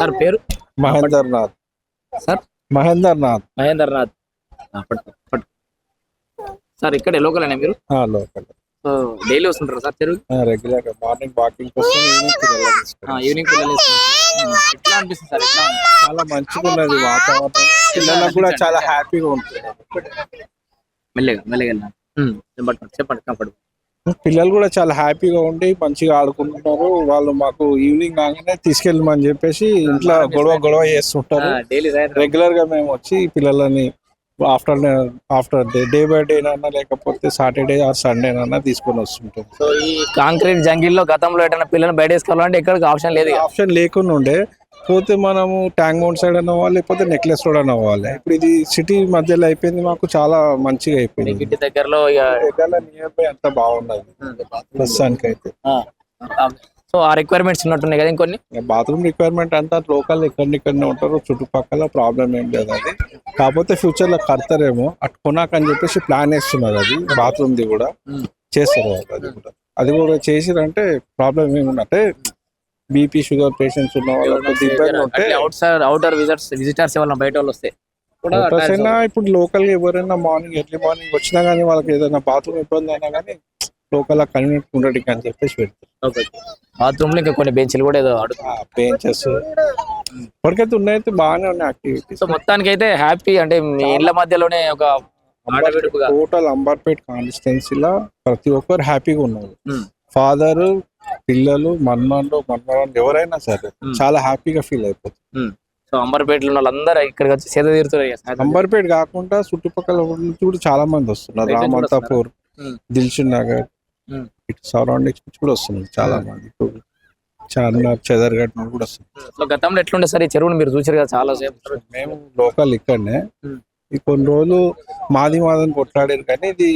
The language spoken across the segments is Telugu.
సార్ పేరు మహేందర్ నాథ్. సార్ మహేందర్ నాథ్. మహేందర్ నాథ్. సార్ ఇక్కడే లోకల్ అయినా మీరు లోకల్ సో డైలీ వస్తుంటారు సార్ చెరువు రెగ్యులర్ గా మార్నింగ్ వాకింగ్ కోసం ఈవినింగ్ పిల్లలు ఎట్లా అనిపిస్తుంది సార్ ఎట్లా చాలా మంచిగా ఉన్నది వాతావరణం. పిల్లలకు కూడా చాలా హ్యాపీగా ఉంటుంది. మెల్లగా మెల్లగా చెప్పండి కంఫర్ట్. పిల్లలు కూడా చాలా హ్యాపీగా ఉండి మంచిగా ఆడుకుంటున్నారు. వాళ్ళు మాకు ఈవినింగ్ కాగానే తీసుకెళ్ళమని చెప్పేసి ఇంట్లో గొడవ చేస్తుంటారు. డైలీ రెగ్యులర్ గా మేము వచ్చి పిల్లలని ఆఫ్టర్ డే బై డే నన్నా లేకపోతే సాటర్డే ఆర్ సండే నన్నా తీసుకొని వస్తుంటాం. సో ఈ కాంక్రీట్ జంగిల్లో గతంలో ఎటైనా పిల్లల్ని బయట వేసుకోవాలంటే ఎక్కడికి ఆప్షన్ లేదు. ఆప్షన్ లేకుండా ఉండే పోతే మనము ట్యాంక్ బౌండ్ సైడ్ అని అవ్వాలి లేకపోతే నెక్లెస్ రోడ్ అని అవ్వాలి. ఇప్పుడు ఇది సిటీ మధ్యలో అయిపోయింది. మాకు చాలా మంచిగా అయిపోయింది. ఇంటి దగ్గరలో నియర్ బై అంతా బాగున్నది ప్రస్తుతానికి అయితే. సో ఆ రిక్వైర్మెంట్స్ ఉన్నట్టున్నాయి కదా ఇంకొన్ని. బాత్రూమ్ రిక్వైర్మెంట్ అంతా లోకల్ ఇక్కడనే ఉంటారు. చుట్టుపక్కల ప్రాబ్లం ఏం లేదు. అది కాకపోతే ఫ్యూచర్ లో కడతారేమో అటు కొనాకని చెప్పేసి ప్లాన్ వేస్తున్నారు. అది బాత్రూమ్ ది కూడా చేస్తారు వాళ్ళు. అది కూడా చేసిరంటే ప్రాబ్లం ఏముందంటే బీపీ షుగర్ పేషెంట్స్ ఉన్న వాళ్ళు అవుటర్ విజిటర్స్ ఎవరైనా బయట వాళ్ళు వస్తే ఇప్పుడు లోకల్ గా ఎవరైనా ఎర్లీ మార్నింగ్ వచ్చినా గానీ వాళ్ళకి ఏదైనా బాత్రూమ్ ఇబ్బంది అయినా కానీ లోకల్ కన్వీనియంట్ ఉండడానికి అని చెప్పేసి పెడతారు. బాత్రూమ్ లో ఇంకా కొన్ని బెంచ్లు కూడా ఏదో బెంచెస్ ఇప్పటికైతే ఉన్నాయితే బాగానే ఉన్నాయి యాక్టివిటీస్. సో మొత్తానికి అయితే హ్యాపీ అంటే మీ ఇళ్ల మధ్యలోనే ఒక టోటల్ అంబర్పేట్ కాన్స్టిట్యున్సీలో ప్రతి ఒక్కరు హ్యాపీగా ఉన్నారు. ఫాదర్ పిల్లలు మన్మరాళ్ళు ఎవరైనా సరే చాలా హ్యాపీగా ఫీల్ అయిపోతుంది. సో అంబర్పేటలో వాళ్ళందరూ ఇక్కడికి వచ్చి సేద తీరుతున్నారు. అంబర్పేట కాకుండా చుట్టుపక్కల నుంచి కూడా చాలా మంది వస్తున్నారు. రామంతాపూర్, దిల్షుక్ నగర్ ఇటు సరౌండింగ్స్ నుంచి కూడా వస్తున్నారు చాలా మంది. ఇప్పుడు చార్మినార్, చెదర్ఘట్ కూడా వస్తున్నారు. సో గతంలో ఎట్లుండే సార్ ఈ చెరువును మీరు చూసారు కదా చాలా సేపు. మేము లోకల్ ఇక్కడనే ఈ కొన్ని రోజులు మాదిని కొట్లాడారు కానీ ఇది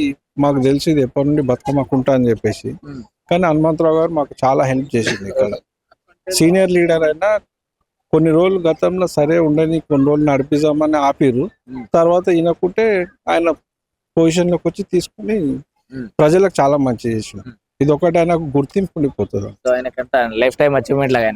మాకు తెలిసి ఇది ఎప్పటి నుండి బతుకమ్మకుంటా అని చెప్పేసి. కానీ హనుమంతరావు గారు మాకు చాలా హెల్ప్ చేసింది. ఇక్కడ సీనియర్ లీడర్ అయినా కొన్ని రోజులు గతంలో సరే ఉండని కొన్ని రోజులు నడిపిద్దామని ఆపిరు. తర్వాత ఈయనకుంటే ఆయన పొజిషన్ లోకి వచ్చి తీసుకుని ప్రజలకు చాలా మంచి చేసిన. ఇది ఒకటి ఆయనకు గుర్తింపు ఉండిపోతుంది. లైఫ్ టైం అచీవ్మెంట్ లాగా.